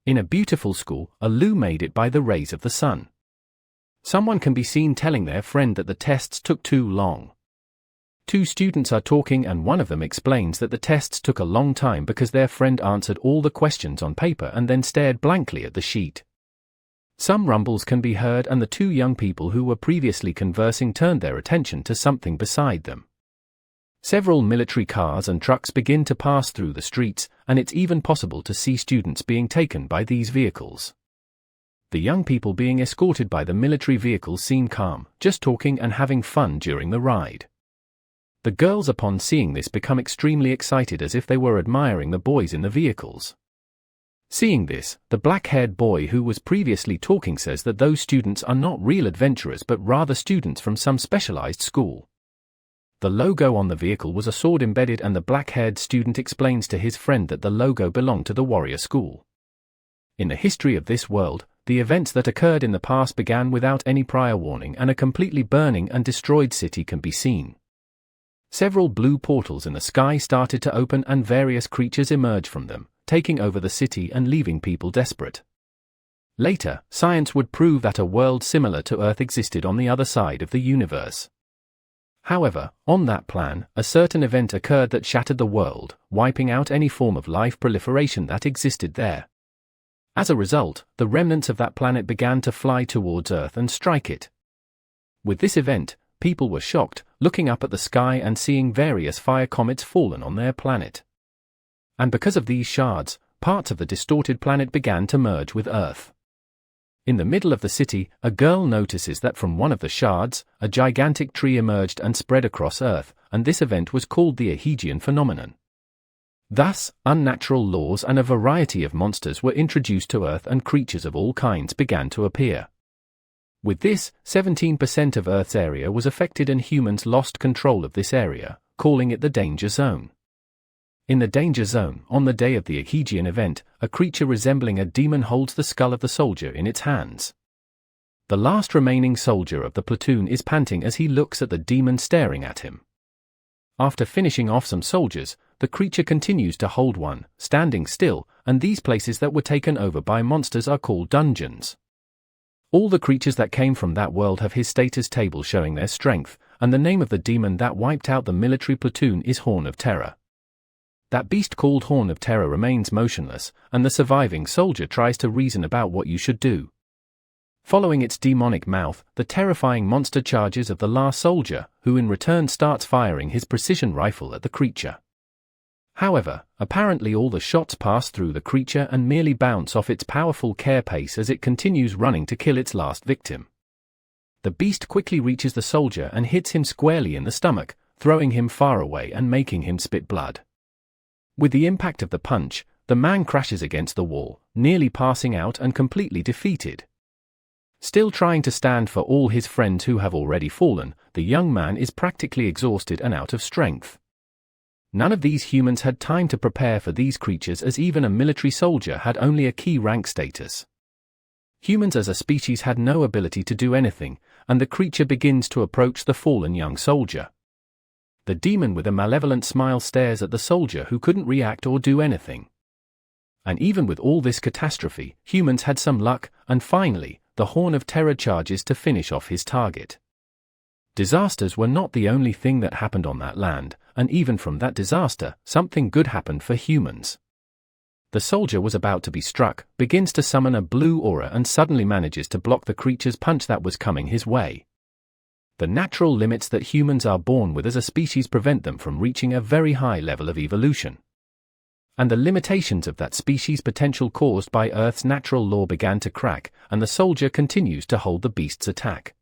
In a beautiful school, a Lu made it by the rays of the sun. Someone can be seen telling their friend that the tests took too long. Two students are talking and one of them explains that the tests took a long time because their friend answered all the questions on paper and then stared blankly at the sheet. Some rumbles can be heard and the two young people who were previously conversing turned their attention to something beside them. Several military cars and trucks begin to pass through the streets, and it's even possible to see students being taken by these vehicles. The young people being escorted by the military vehicles seem calm, just talking and having fun during the ride. The girls upon seeing this become extremely excited as if they were admiring the boys in the vehicles. Seeing this, the black-haired boy who was previously talking says that those students are not real adventurers but rather students from some specialized school. The logo on the vehicle was a sword embedded and the black-haired student explains to his friend that the logo belonged to the warrior school. In the history of this world, the events that occurred in the past began without any prior warning and a completely burning and destroyed city can be seen. Several blue portals in the sky started to open and various creatures emerged from them, taking over the city and leaving people desperate. Later, science would prove that a world similar to Earth existed on the other side of the universe. However, on that plan, a certain event occurred that shattered the world, wiping out any form of life proliferation that existed there. As a result, the remnants of that planet began to fly towards Earth and strike it. With this event, people were shocked, looking up at the sky and seeing various fire comets fallen on their planet. And because of these shards, parts of the distorted planet began to merge with Earth. In the middle of the city, a girl notices that from one of the shards, a gigantic tree emerged and spread across Earth, and this event was called the Ahegian phenomenon. Thus, unnatural laws and a variety of monsters were introduced to Earth and creatures of all kinds began to appear. With this, 17% of Earth's area was affected and humans lost control of this area, calling it the danger zone. In the danger zone, on the day of the Ahegian event, a creature resembling a demon holds the skull of the soldier in its hands. The last remaining soldier of the platoon is panting as he looks at the demon staring at him. After finishing off some soldiers, the creature continues to hold one, standing still, and these places that were taken over by monsters are called dungeons. All the creatures that came from that world have his status table showing their strength, and the name of the demon that wiped out the military platoon is Horn of Terror. That beast called Horn of Terror remains motionless, and the surviving soldier tries to reason about what you should do. Following its demonic mouth, the terrifying monster charges of the last soldier, who in return starts firing his precision rifle at the creature. However, apparently all the shots pass through the creature and merely bounce off its powerful carapace as it continues running to kill its last victim. The beast quickly reaches the soldier and hits him squarely in the stomach, throwing him far away and making him spit blood. With the impact of the punch, the man crashes against the wall, nearly passing out and completely defeated. Still trying to stand for all his friends who have already fallen, the young man is practically exhausted and out of strength. None of these humans had time to prepare for these creatures as even a military soldier had only a key rank status. Humans as a species had no ability to do anything, and the creature begins to approach the fallen young soldier. The demon with a malevolent smile stares at the soldier who couldn't react or do anything. And even with all this catastrophe, humans had some luck, and finally, the Horn of Terror charges to finish off his target. Disasters were not the only thing that happened on that land, and even from that disaster, something good happened for humans. The soldier was about to be struck, begins to summon a blue aura and suddenly manages to block the creature's punch that was coming his way. The natural limits that humans are born with as a species prevent them from reaching a very high level of evolution. And the limitations of that species' potential caused by Earth's natural law began to crack, and the soldier continues to hold the beast's attack.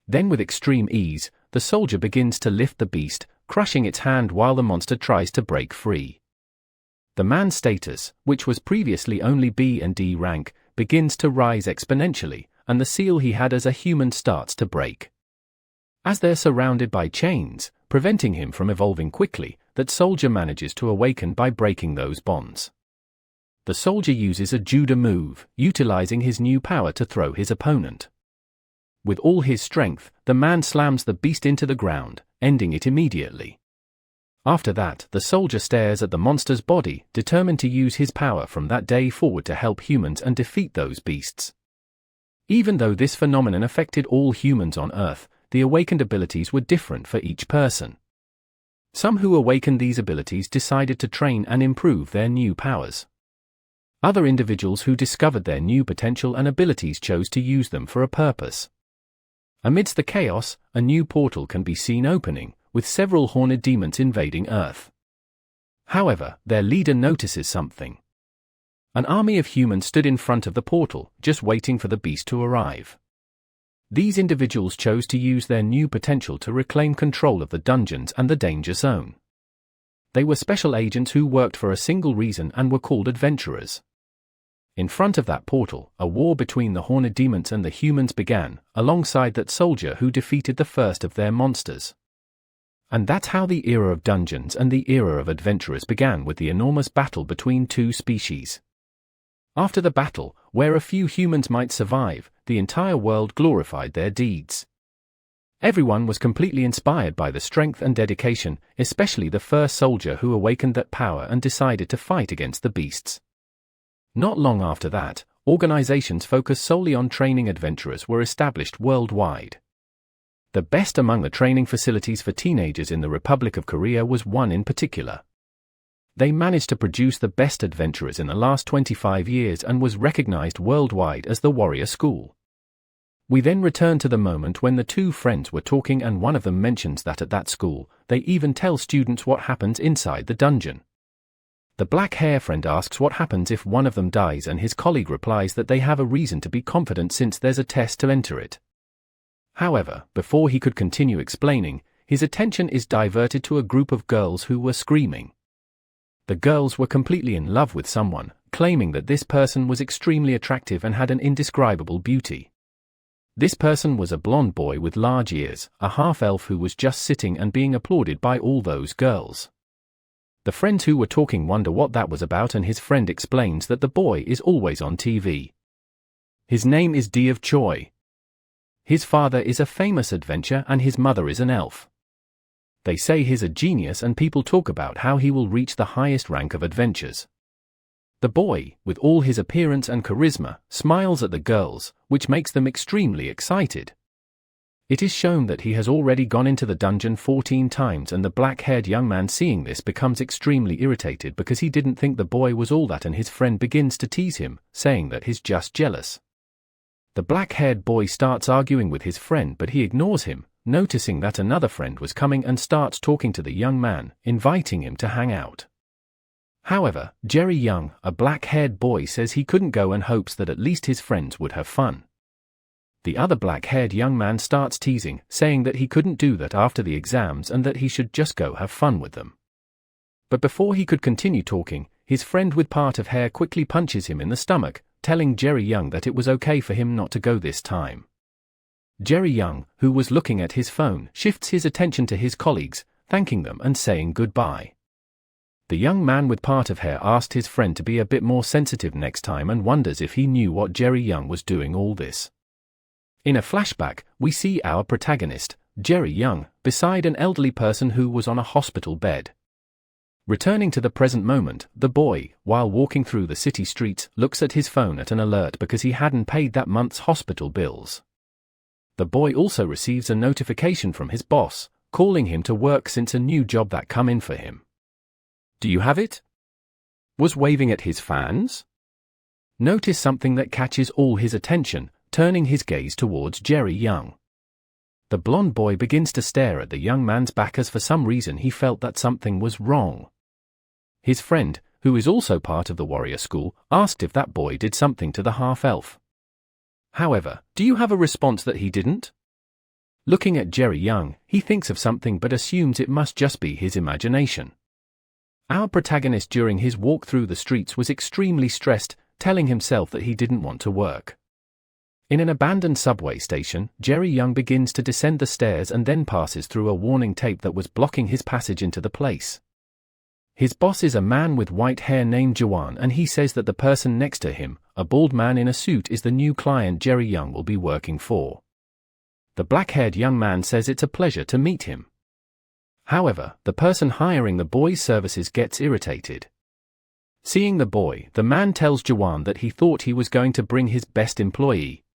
Then with extreme ease, the soldier begins to lift the beast, crushing its hand while the monster tries to break free. The man's status, which was previously only B and D rank, begins to rise exponentially, and the seal he had as a human starts to break. As they're surrounded by chains, preventing him from evolving quickly, that soldier manages to awaken by breaking those bonds. The soldier uses a judo move, utilizing his new power to throw his opponent. With all his strength, the man slams the beast into the ground, ending it immediately. After that, the soldier stares at the monster's body, determined to use his power from that day forward to help humans and defeat those beasts. Even though this phenomenon affected all humans on Earth, the awakened abilities were different for each person. Some who awakened these abilities decided to train and improve their new powers. Other individuals who discovered their new potential and abilities chose to use them for a purpose. Amidst the chaos, a new portal can be seen opening, with several horned demons invading Earth. However, their leader notices something. An army of humans stood in front of the portal, just waiting for the beast to arrive. These individuals chose to use their new potential to reclaim control of the dungeons and the danger zone. They were special agents who worked for a single reason and were called adventurers. In front of that portal, a war between the horned demons and the humans began, alongside that soldier who defeated the first of their monsters. And that's how the era of dungeons and the era of adventurers began, with the enormous battle between two species. After the battle, where a few humans might survive, the entire world glorified their deeds. Everyone was completely inspired by the strength and dedication, especially the first soldier who awakened that power and decided to fight against the beasts. Not long after that, organizations focused solely on training adventurers were established worldwide. The best among the training facilities for teenagers in the Republic of Korea was one in particular. They managed to produce the best adventurers in the last 25 years and was recognized worldwide as the Warrior School. We then return to the moment when the two friends were talking and one of them mentions that at that school, they even tell students what happens inside the dungeon. The black hair friend asks what happens if one of them dies, and his colleague replies that they have a reason to be confident since there's a test to enter it. However, before he could continue explaining, his attention is diverted to a group of girls who were screaming. The girls were completely in love with someone, claiming that this person was extremely attractive and had an indescribable beauty. This person was a blonde boy with large ears, a half-elf who was just sitting and being applauded by all those girls. The friends who were talking wonder what that was about, and his friend explains that the boy is always on TV. His name is D of Choi. His father is a famous adventurer and his mother is an elf. They say he's a genius and people talk about how he will reach the highest rank of adventures. The boy, with all his appearance and charisma, smiles at the girls, which makes them extremely excited. It is shown that he has already gone into the dungeon 14 times, and the black-haired young man seeing this becomes extremely irritated because he didn't think the boy was all that, and his friend begins to tease him, saying that he's just jealous. The black-haired boy starts arguing with his friend, but he ignores him, noticing that another friend was coming, and starts talking to the young man, inviting him to hang out. However, Jerry Young, a black-haired boy, says he couldn't go and hopes that at least his friends would have fun. The other black-haired young man starts teasing, saying that he couldn't do that after the exams and that he should just go have fun with them. But before he could continue talking, his friend with part of hair quickly punches him in the stomach, telling Jerry Young that it was okay for him not to go this time. Jerry Young, who was looking at his phone, shifts his attention to his colleagues, thanking them and saying goodbye. The young man with part of hair asked his friend to be a bit more sensitive next time and wonders if he knew what Jerry Young was doing all this. In a flashback, we see our protagonist, Jerry Young, beside an elderly person who was on a hospital bed. Returning to the present moment, the boy, while walking through the city streets, looks at his phone at an alert because he hadn't paid that month's hospital bills. The boy also receives a notification from his boss, calling him to work since a new job that come in for him. Do you have it? Was waving at his fans? Notice something that catches all his attention, turning his gaze towards Jerry Young. The blonde boy begins to stare at the young man's back as for some reason he felt that something was wrong. His friend, who is also part of the warrior school, asked if that boy did something to the half-elf. However, do you have a response that he didn't? Looking at Jerry Young, he thinks of something but assumes it must just be his imagination. Our protagonist during his walk through the streets was extremely stressed, telling himself that he didn't want to work. In an abandoned subway station, Jerry Young begins to descend the stairs and then passes through a warning tape that was blocking his passage into the place. His boss is a man with white hair named Jawan, and he says that the person next to him, a bald man in a suit, is the new client Jerry Young will be working for. The black-haired young man says it's a pleasure to meet him. However, the person hiring the boy's services gets irritated. Seeing the boy, the man tells Jawan that he thought he was going to bring his best employee,